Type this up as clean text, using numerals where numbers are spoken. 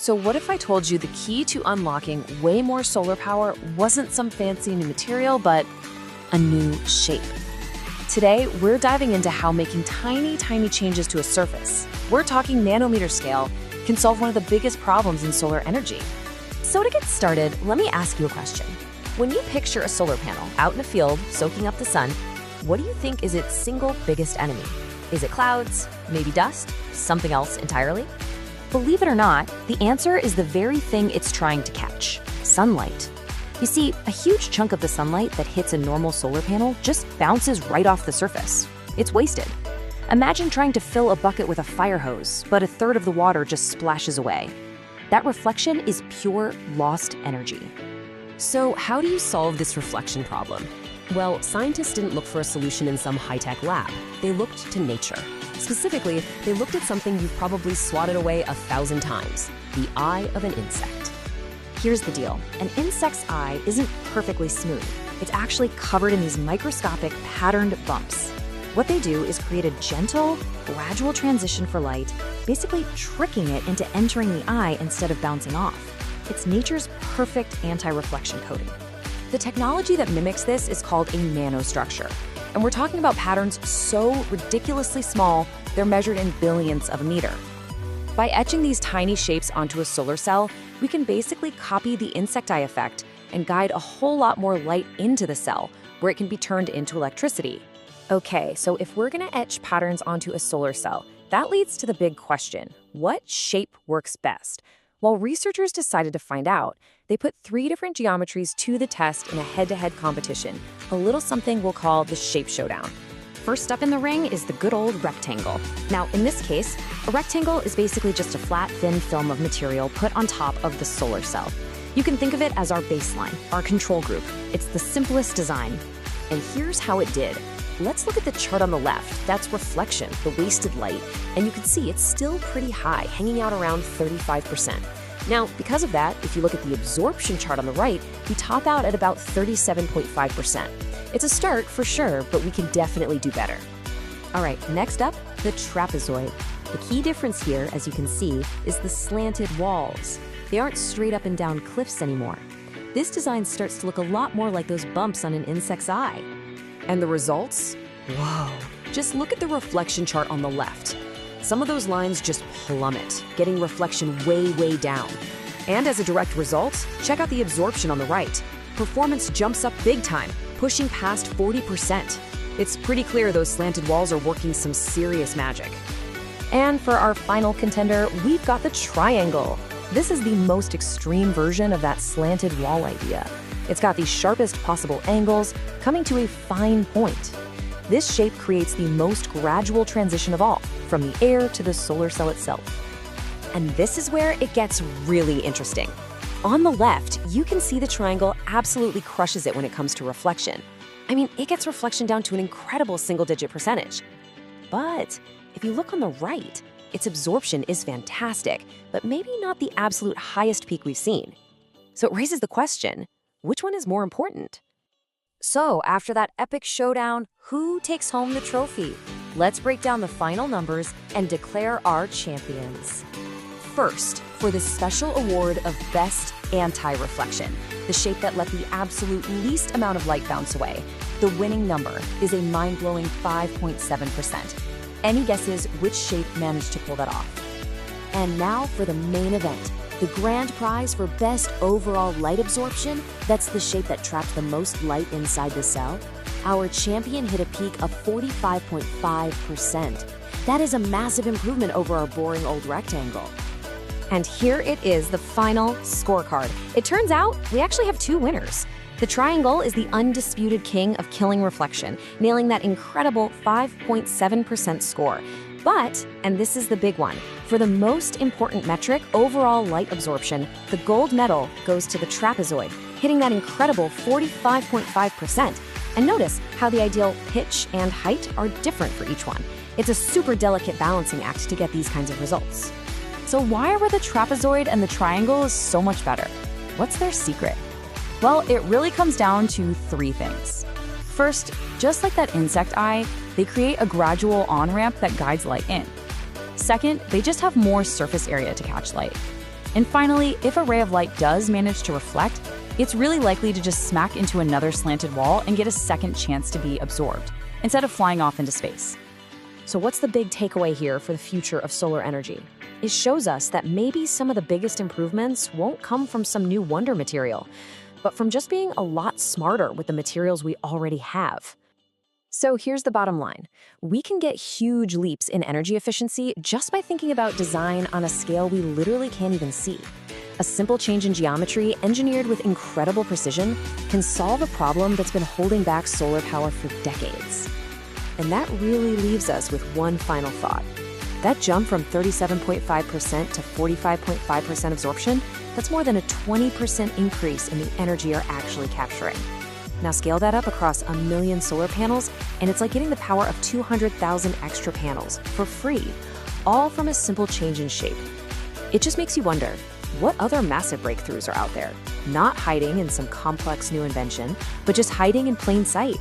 So what if I told you the key to unlocking way more solar power wasn't some fancy new material, but a new shape? Today, we're diving into how making tiny, tiny changes to a surface, we're talking nanometer scale, can solve one of the biggest problems in solar energy. So to get started, let me ask you a question. When you picture a solar panel out in a field soaking up the sun, what do you think is its single biggest enemy? Is it clouds? Maybe dust? Something else entirely? Believe it or not, the answer is the very thing it's trying to catch: sunlight. You see, a huge chunk of the sunlight that hits a normal solar panel just bounces right off the surface. It's wasted. Imagine trying to fill a bucket with a fire hose, but a third of the water just splashes away. That reflection is pure lost energy. So how do you solve this reflection problem? Well, scientists didn't look for a solution in some high-tech lab. They looked to nature. Specifically, they looked at something you've probably swatted away 1,000 times: the eye of an insect. Here's the deal. An insect's eye isn't perfectly smooth. It's actually covered in these microscopic patterned bumps. What they do is create a gentle, gradual transition for light, basically tricking it into entering the eye instead of bouncing off. It's nature's perfect anti-reflection coating. The technology that mimics this is called a nanostructure. And we're talking about patterns so ridiculously small, they're measured in billionths of a meter. By etching these tiny shapes onto a solar cell, we can basically copy the insect eye effect and guide a whole lot more light into the cell, where it can be turned into electricity. Okay, so if we're gonna etch patterns onto a solar cell, that leads to the big question: what shape works best? Well, researchers decided to find out. They put 3 different geometries to the test in a head-to-head competition, a little something we'll call the shape showdown. First up in the ring is the good old rectangle. Now, in this case, a rectangle is basically just a flat, thin film of material put on top of the solar cell. You can think of it as our baseline, our control group. It's the simplest design. And here's how it did. Let's look at the chart on the left. That's reflection, the wasted light. And you can see it's still pretty high, hanging out around 35%. Now, because of that, if you look at the absorption chart on the right, we top out at about 37.5%. It's a start for sure, but we can definitely do better. All right, next up, the trapezoid. The key difference here, as you can see, is the slanted walls. They aren't straight up and down cliffs anymore. This design starts to look a lot more like those bumps on an insect's eye. And the results? Whoa. Just look at the reflection chart on the left. Some of those lines just plummet, getting reflection way, way down. And as a direct result, check out the absorption on the right. Performance jumps up big time, pushing past 40%. It's pretty clear those slanted walls are working some serious magic. And for our final contender, we've got the triangle. This is the most extreme version of that slanted wall idea. It's got the sharpest possible angles, coming to a fine point. This shape creates the most gradual transition of all, from the air to the solar cell itself. And this is where it gets really interesting. On the left, you can see the triangle absolutely crushes it when it comes to reflection. I mean, it gets reflection down to an incredible single-digit percentage. But if you look on the right, its absorption is fantastic, but maybe not the absolute highest peak we've seen. So it raises the question, which one is more important? So after that epic showdown, who takes home the trophy? Let's break down the final numbers and declare our champions. First, for the special award of Best Anti-Reflection, the shape that let the absolute least amount of light bounce away, the winning number is a mind-blowing 5.7%. Any guesses which shape managed to pull that off? And now for the main event. The grand prize for best overall light absorption, that's the shape that trapped the most light inside the cell. Our champion hit a peak of 45.5%. That is a massive improvement over our boring old rectangle. And here it is, the final scorecard. It turns out we actually have 2 winners. The triangle is the undisputed king of killing reflection, nailing that incredible 5.7% score. But, and this is the big one, for the most important metric, overall light absorption, the gold medal goes to the trapezoid, hitting that incredible 45.5%. And notice how the ideal pitch and height are different for each one. It's a super delicate balancing act to get these kinds of results. So why were the trapezoid and the triangle so much better? What's their secret? Well, it really comes down to 3 things. First, just like that insect eye, they create a gradual on-ramp that guides light in. Second, they just have more surface area to catch light. And finally, if a ray of light does manage to reflect, it's really likely to just smack into another slanted wall and get a second chance to be absorbed, instead of flying off into space. So what's the big takeaway here for the future of solar energy? It shows us that maybe some of the biggest improvements won't come from some new wonder material, but from just being a lot smarter with the materials we already have. So here's the bottom line. We can get huge leaps in energy efficiency just by thinking about design on a scale we literally can't even see. A simple change in geometry, engineered with incredible precision, can solve a problem that's been holding back solar power for decades. And that really leaves us with one final thought. That jump from 37.5% to 45.5% absorption, that's more than a 20% increase in the energy you're actually capturing. Now scale that up across 1 million solar panels, and it's like getting the power of 200,000 extra panels for free, all from a simple change in shape. It just makes you wonder, what other massive breakthroughs are out there? Not hiding in some complex new invention, but just hiding in plain sight.